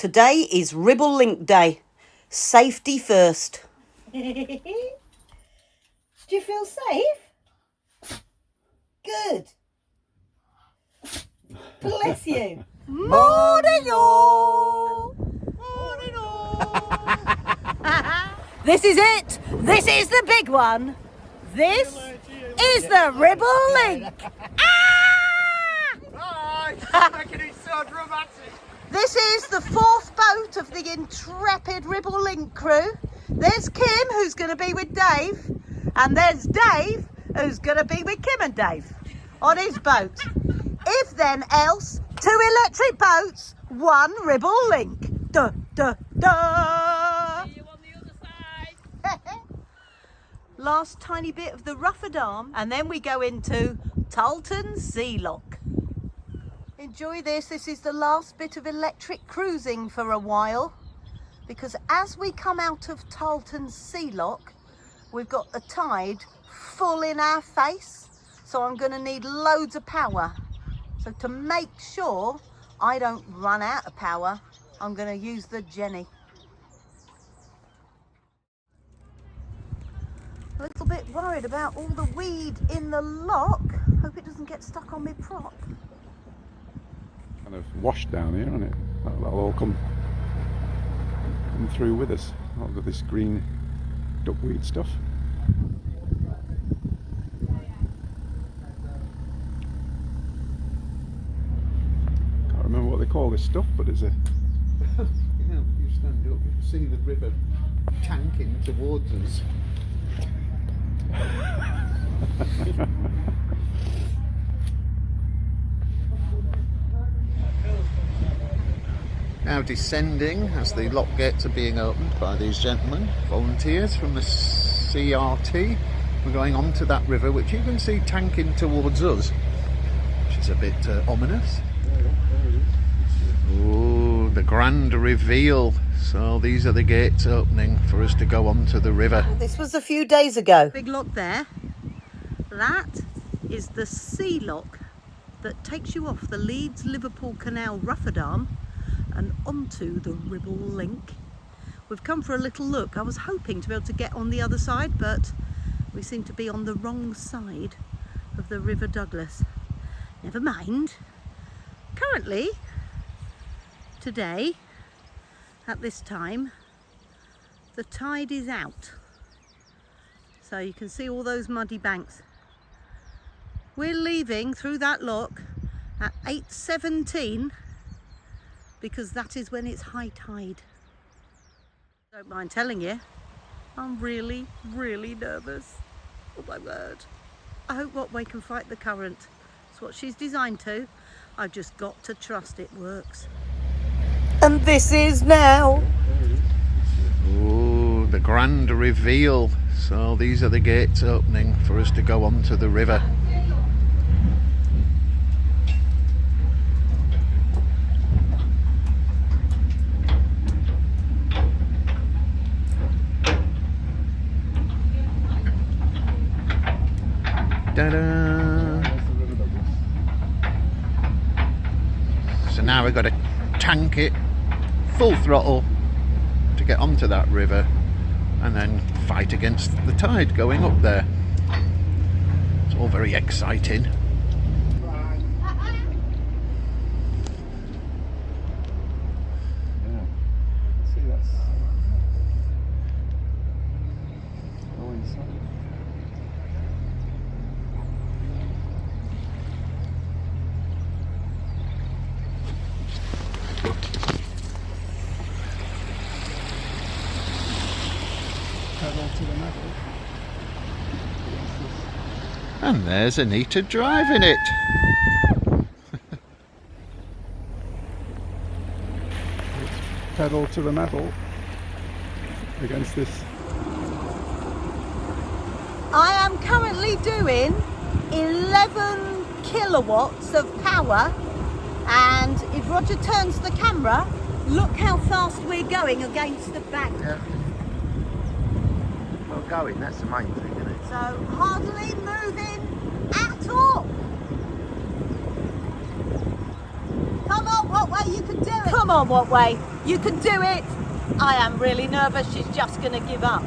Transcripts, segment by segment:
Today is Ribble Link Day. Safety first. Do you feel safe? Good. Bless you. Morning all! Morning all! This is it. This is the big one. This is the Ribble Link. Bye! Making it so dramatic. This is the fourth boat of the intrepid Ribble Link crew. There's Kim, who's going to be with Dave, and there's Dave, who's going to be with Kim and Dave on his boat. If then else, 2 electric boats, 1 Ribble Link. Duh, duh, duh. See you on the other side. Last tiny bit of the Rufford Arm, and then we go into Talton Sea Lock. Enjoy this. This is the last bit of electric cruising for a while, because as we come out of Talton Sea Lock, we've got the tide full in our face, so I'm going to need loads of power. So to make sure I don't run out of power, I'm going to use the Jenny. A little bit worried about all the weed in the lock. Hope it doesn't get stuck on my prop. Kind of washed down here, isn't it? That'll all come through with us. All of this green duckweed stuff. Can't remember what they call this stuff, but there's a. You know, you stand up, you see the river tanking towards us. Now descending as the lock gates are being opened by these gentlemen, volunteers from the CRT. We're going onto that river, which you can see tanking towards us, which is a bit ominous. Oh, the grand reveal. So these are the gates opening for us to go onto the river. This was a few days ago. Big lock there. That is the sea lock that takes you off the Leeds-Liverpool Canal Rufford Arm and onto the Ribble Link. We've come for a little look. I was hoping to be able to get on the other side, but we seem to be on the wrong side of the River Douglas. Never mind. Currently, today, at this time, the tide is out. So you can see all those muddy banks. We're leaving through that lock at 8:17 because that is when it's high tide. Don't mind telling you, I'm really, really nervous. Oh my word. I hope Wattway can fight the current. It's what she's designed to. I've just got to trust it works. And this is now. Oh, the grand reveal. So these are the gates opening for us to go onto the river. Ta-da! So now we've got to tank it full throttle to get onto that river and then fight against the tide going up there. It's all very exciting. See, that's all inside. Pedal to the metal. And there's Anita driving it. Pedal to the metal against this. I am currently doing 11 kilowatts of power, and if Roger turns the camera, look how fast we're going against the bank. Yeah. Well, going, that's the main thing, isn't it? So hardly moving at all. Come on, What way? You can do it. Come on, what way? You can do it. I am really nervous. She's just going to give up.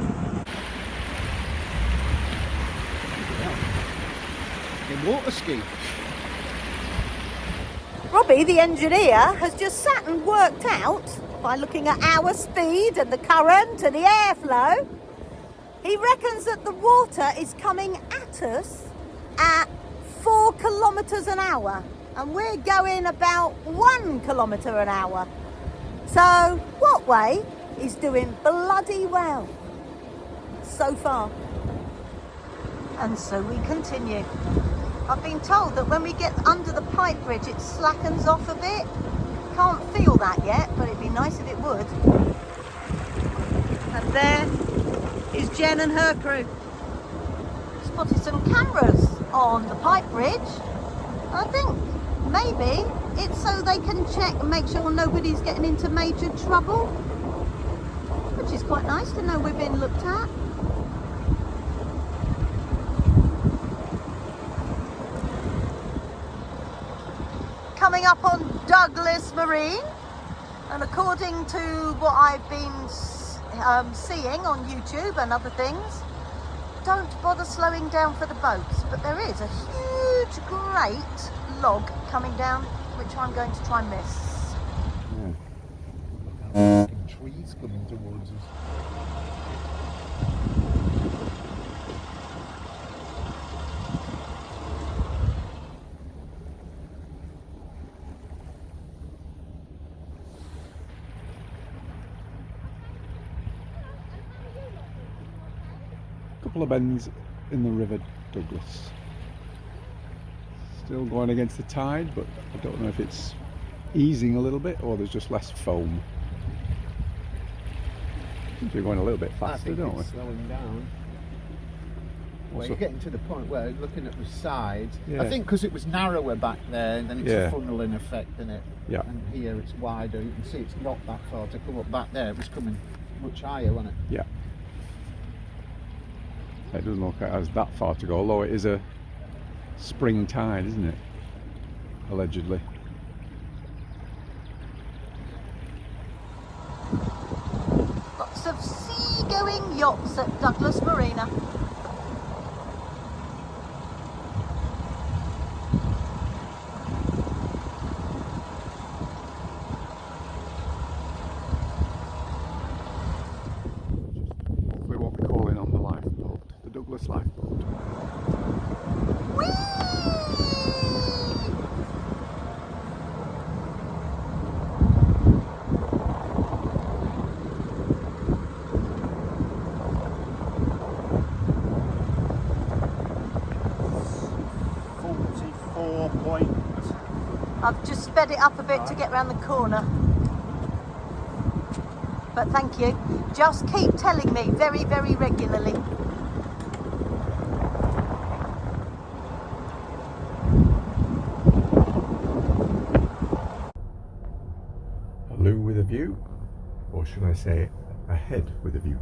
The water ski. Robbie, the engineer, has just sat and worked out, by looking at our speed and the current and the airflow, he reckons that the water is coming at us at 4 kilometres an hour. And we're going about 1 kilometre an hour. So, what way is doing bloody well so far. And so we continue. I've been told that when we get under the pipe bridge it slackens off a bit. Can't feel that yet, but it'd be nice if it would. And there is Jen and her crew. Spotted some cameras on the pipe bridge. I think maybe it's so they can check and make sure nobody's getting into major trouble, which is quite nice to know we've been looked at. Coming up on Douglas Marine, and according to what I've been seeing on YouTube and other things, don't bother slowing down for the boats, but there is a huge great log coming down which I'm going to try and miss. Yeah. Trees coming towards us. Couple of bends in the River Douglas. Still going against the tide, but I don't know if it's easing a little bit or there's just less foam. I think we're going a little bit faster, don't we? Slowing down. Well, you're getting to the point where looking at the side. Yeah. I think because it was narrower back there, and then it's Yeah. a funneling effect, isn't it? Yeah. And here it's wider. You can see it's not that far to come up. Back there it was coming much higher, wasn't it? Yeah. It doesn't look like it has that far to go, although it is a spring tide, isn't it? Allegedly. Lots of sea-going yachts at Douglas Marina. We won't be calling on the lifeboat, the Douglas lifeboat. I've just sped it up a bit to get round the corner. But thank you. Just keep telling me very, very regularly. A loo with a view, or should I say a head with a view?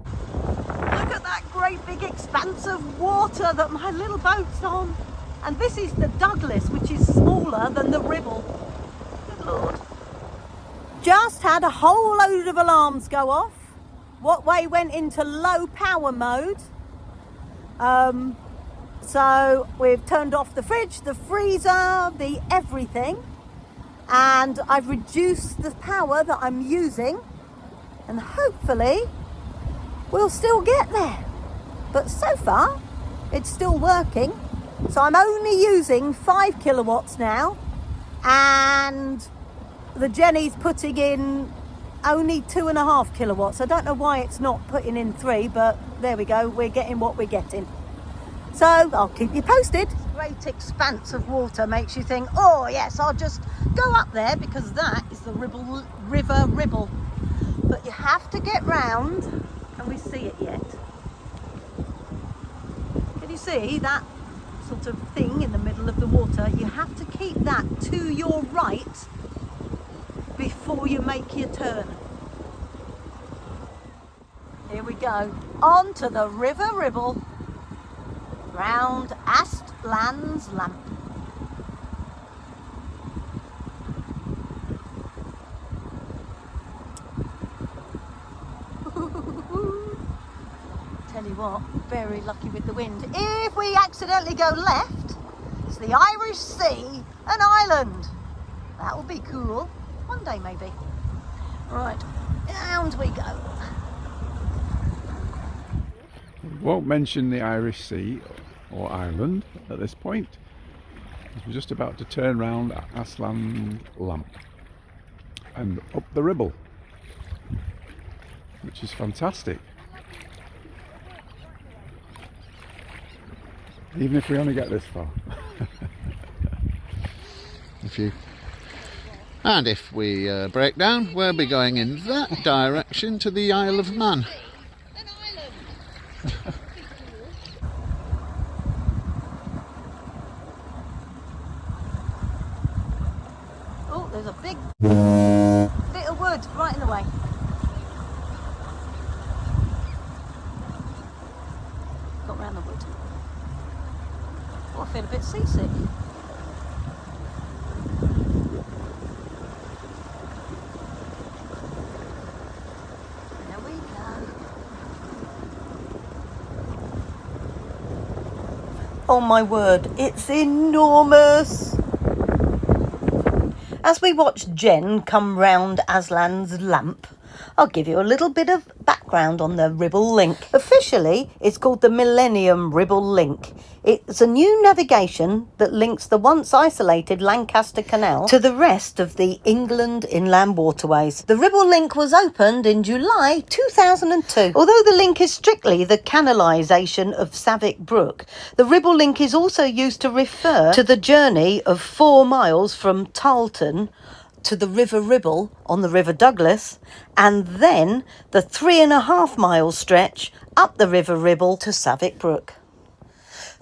Look at that great big expanse of water that my little boat's on. And this is the Douglas, which is smaller than the Ribble. Good Lord. Just had a whole load of alarms go off. Wattway went into low power mode. So we've turned off the fridge, the freezer, the everything. And I've reduced the power that I'm using. And hopefully we'll still get there. But so far, it's still working. So I'm only using 5 kilowatts now, and the Jenny's putting in only 2.5 kilowatts. I don't know why it's not putting in 3, but there we go. We're getting what we're getting. So I'll keep you posted. Great expanse of water makes you think, oh yes, I'll just go up there because that is the River Ribble. But you have to get round, and we see it yet. Can you see that sort of thing in the middle of the water? You have to keep that to your right before you make your turn. Here we go, on to the River Ribble, round Ast Land's Lamp. what, very lucky with the wind. If we accidentally go left, it's the Irish Sea and Island. That will be cool. One day maybe. Right, round we go. We won't mention the Irish Sea or island at this point, as we're just about to turn round at Aslan Lamp and up the Ribble, which is fantastic. Even if we only get this far. If we break down, we'll be going in that direction to the Isle of Man. Oh, there's a big bit of wood right in the way. Got round the wood. Oh, I feel a bit seasick. There we go. Oh my word, it's enormous! As we watch Jen come round Aslan's Lamp, I'll give you a little bit of background on the Ribble Link. Officially, it's called the Millennium Ribble Link. It's a new navigation that links the once isolated Lancaster Canal to the rest of the England Inland Waterways. The Ribble Link was opened in July 2002. Although the link is strictly the canalisation of Savick Brook, the Ribble Link is also used to refer to the journey of 4 miles from Tarleton to the River Ribble on the River Douglas, and then the 3.5 mile stretch up the River Ribble to Savick Brook.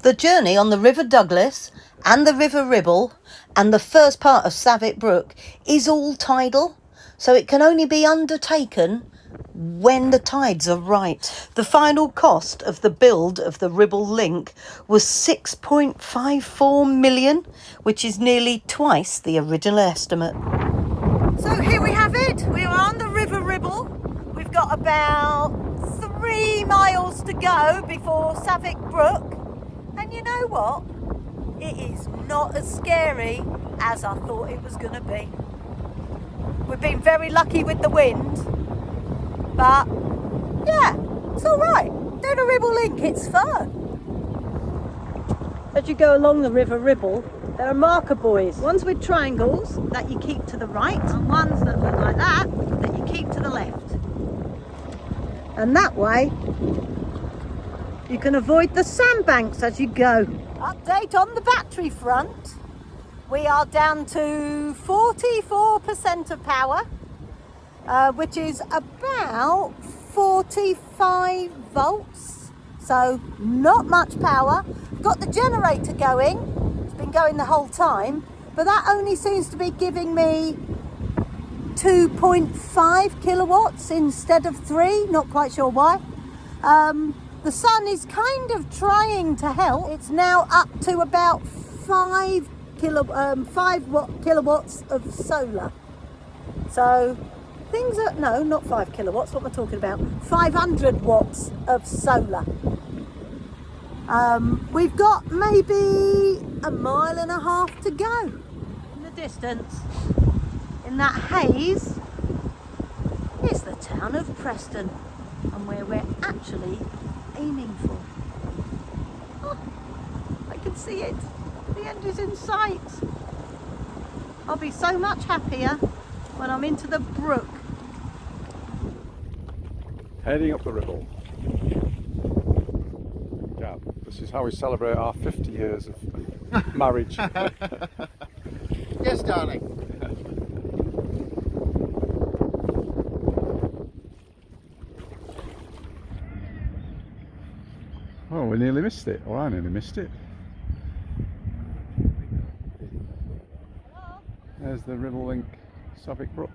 The journey on the River Douglas and the River Ribble and the first part of Savick Brook is all tidal, so it can only be undertaken when the tides are right. The final cost of the build of the Ribble Link was 6.54 million, which is nearly twice the original estimate. So here we have it. We are on the River Ribble. We've got about 3 miles to go before Savick Brook. And you know what? It is not as scary as I thought it was going to be. We've been very lucky with the wind. But yeah, it's all right. Down the Ribble Link, it's fun. As you go along the River Ribble, there are marker buoys. Ones with triangles that you keep to the right, and ones that look like that you keep to the left. And that way, you can avoid the sandbanks as you go. Update on the battery front. We are down to 44% of power, which is about 45 volts. So not much power. Got the generator going. It's been going the whole time, but that only seems to be giving me 2.5 kilowatts instead of 3. Not quite sure why. The sun is kind of trying to help. It's now up to about 5 kilowatts of solar. So things are, no, not 5 kilowatts, what am I talking about? 500 watts of solar. We've got maybe 1.5 miles to go. In the distance, in that haze, is the town of Preston, and where we're actually aiming for. Oh, I can see it. The end is in sight. I'll be so much happier when I'm into the brook. Heading up the Ribble. Yeah, this is how we celebrate our 50 years of marriage. Yes, darling. Oh, we nearly missed it, or I nearly missed it. There's the Ribble Link, Savick Brook.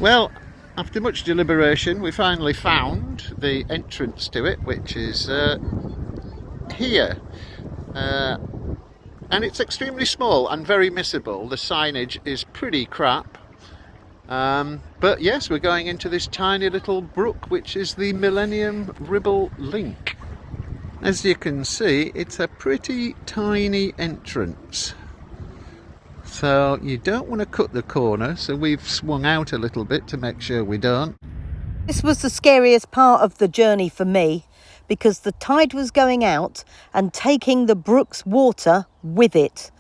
Well, after much deliberation, we finally found the entrance to it, which is here. And it's extremely small and very missable. The signage is pretty crap. But yes, we're going into this tiny little brook, which is the Millennium Ribble Link. As you can see, it's a pretty tiny entrance. So you don't want to cut the corner, so we've swung out a little bit to make sure we don't. This was the scariest part of the journey for me, because the tide was going out and taking the brook's water with it.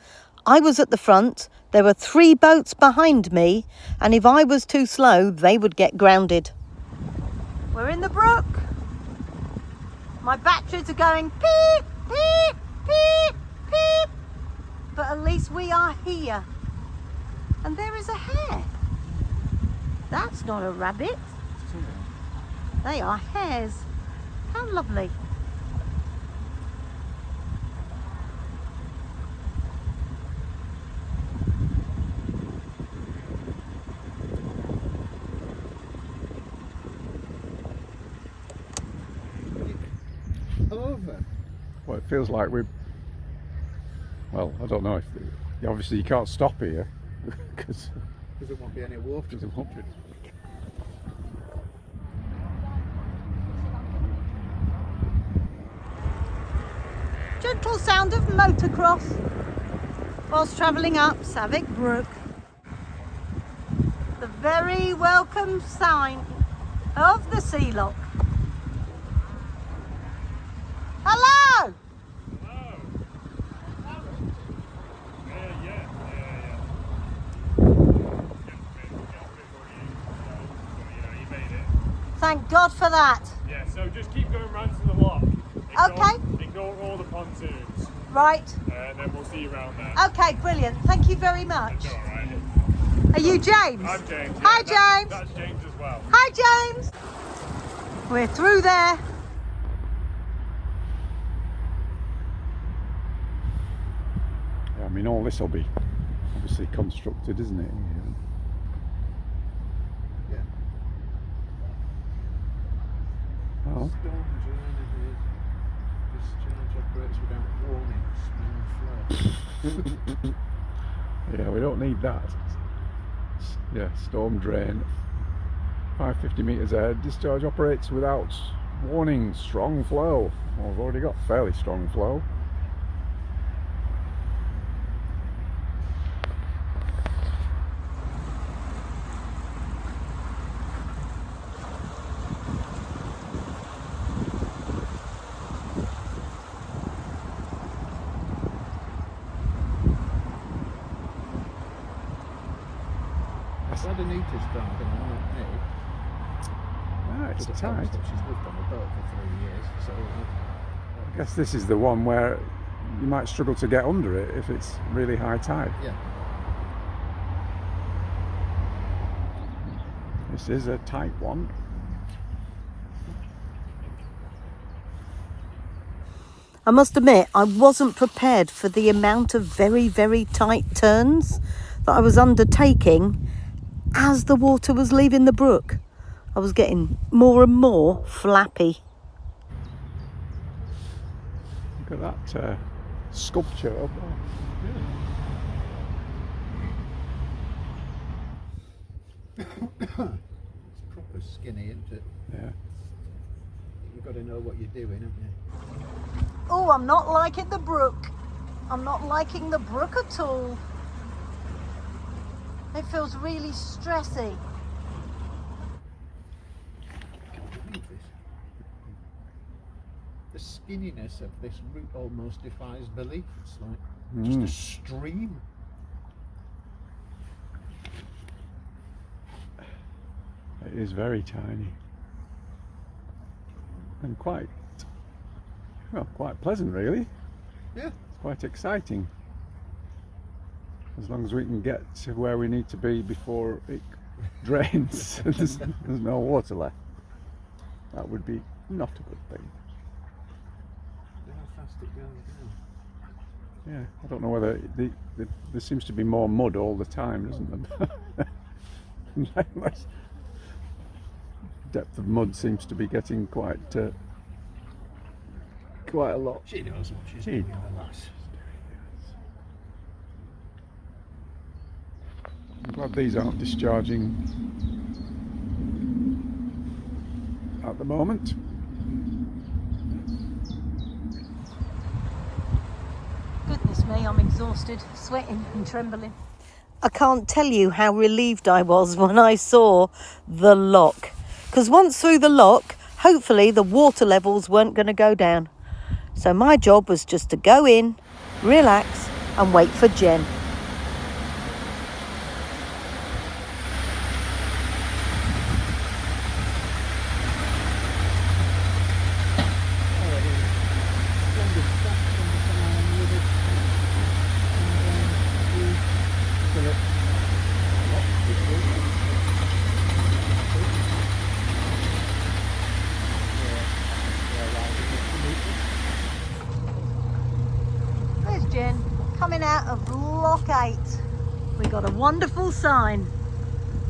I was at the front, there were 3 boats behind me, and if I was too slow, they would get grounded. We're in the brook. My batteries are going beep, beep, beep, beep. But at least we are here. And there is a hare. That's not a rabbit. They are hares. How lovely. Over. Well, it feels like we're... Well, I don't know if... Obviously you can't stop here because There won't be any water. there won't be. Gentle sound of motocross whilst travelling up Savick Brook. The very welcome sign of the sea lock. Hello! Thank God for that. Yeah, so just keep going round to the lock. Okay. Ignore all the pontoons, Right. and then we'll see you around there. Okay, brilliant. Thank you very much. It's all right. Are you James? I'm James. Hi, Yeah, James. That's James as well. Hi, James. We're through there. Yeah, I mean, all this will be obviously constructed, isn't it? Yeah. Oh, Storm drain discharge operates without warning. Smooth flow. yeah, we don't need that. Yeah, storm drain. 550 metres ahead. Discharge operates without warning. Strong flow. Well, we've already got fairly strong flow. Glad Anita's driving and not me. Ah, it's Because tight. she's lived on the boat for 3 years, so I guess this is the one where you might struggle to get under it if it's really high tide. yeah. This is a tight one. I must admit, I wasn't prepared for the amount of very, very tight turns that I was undertaking as the water was leaving the brook. I was getting more and more flappy. Look at that sculpture up there. It's proper skinny, isn't it? Yeah. You've got to know what you're doing, haven't you? Oh, I'm not liking the brook. I'm not liking the brook at all. It feels really stressy. The skinniness of this route almost defies belief. It's like just a stream. It is very tiny. And quite pleasant, really. Yeah. It's quite exciting. As long as we can get to where we need to be before it drains, there's no water left. That would be not a good thing. Look how fast it goes down. Yeah, I don't know whether there seems to be more mud all the time, doesn't there? Depth of mud seems to be getting quite a lot. She knows what she's She doing, knows. the lass. Glad these aren't discharging at the moment. Goodness me, I'm exhausted, sweating and trembling. I can't tell you how relieved I was when I saw the lock. Because once through the lock, hopefully the water levels weren't going to go down. So my job was just to go in, relax and wait for Jen. There's Jen coming out of Lock 8. We got a wonderful sign.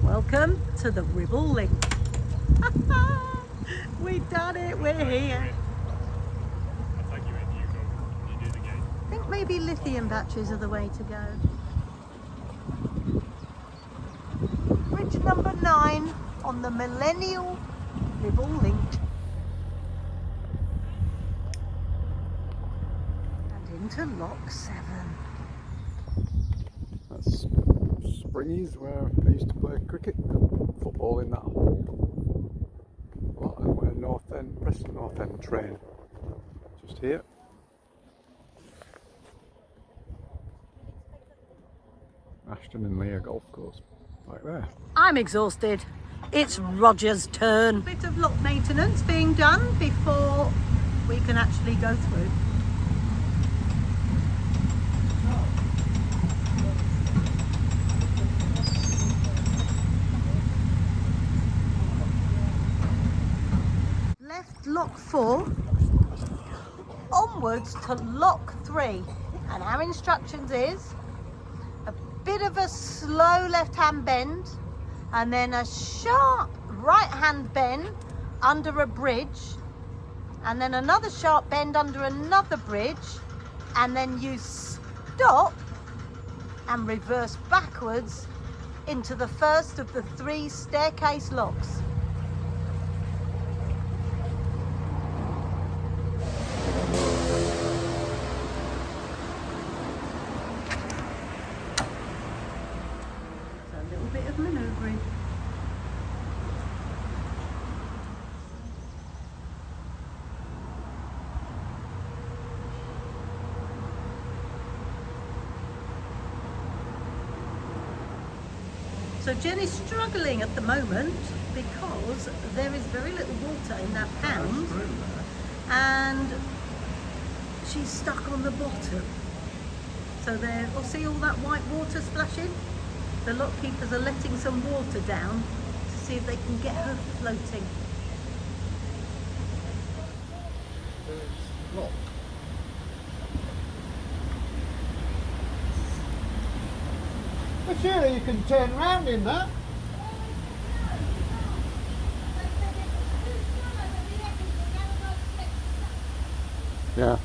Welcome to the Ribble Link. We done it, we're here. I'll take you in, you do the gate. I think maybe lithium batteries are the way to go. Bridge number 9 on the Millennial Ribble Link. And into Lock 7. That's Springies, where I used to play cricket and football in that hole. Well, and where North End, Preston North End train. Just here. Ashton and Leah golf course, right there. I'm exhausted. It's Roger's turn. Bit of lock maintenance being done before we can actually go through. Left lock 4, onwards to lock 3, and our instructions is a bit of a slow left-hand bend and then a sharp right-hand bend under a bridge, and then another sharp bend under another bridge, and then you stop and reverse backwards into the first of the 3 staircase locks. A little bit of manoeuvring. So Jen is struggling at the moment because there is very little water in that pound and she's stuck on the bottom. So there, we'll see all that white water splashing. The lock keepers are letting some water down to see if they can get her floating. Lock. But surely you can turn round in that. Yeah,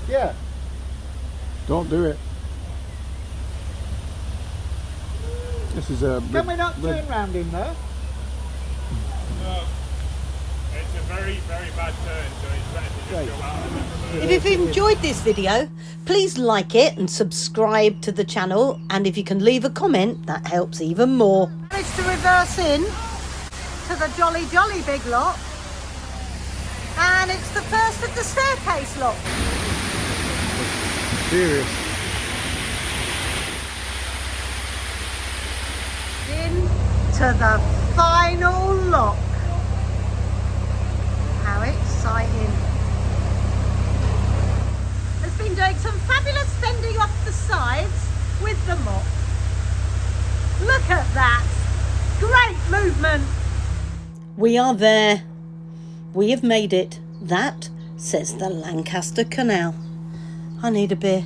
Yeah. don't do it. This is a... Can we not turn round in there? No. It's a very, very bad turn, so it's better to just go out and then reverse. If you've enjoyed this video, please like it and subscribe to the channel, and if you can leave a comment, that helps even more. Managed to reverse in to the jolly big lock, and it's the first of the staircase lock. Serious. Into the final lock. How exciting. Has been doing some fabulous fending off the sides with the mop. Look at that. Great movement. We are there. We have made it. That says the Lancaster Canal. I need a beer.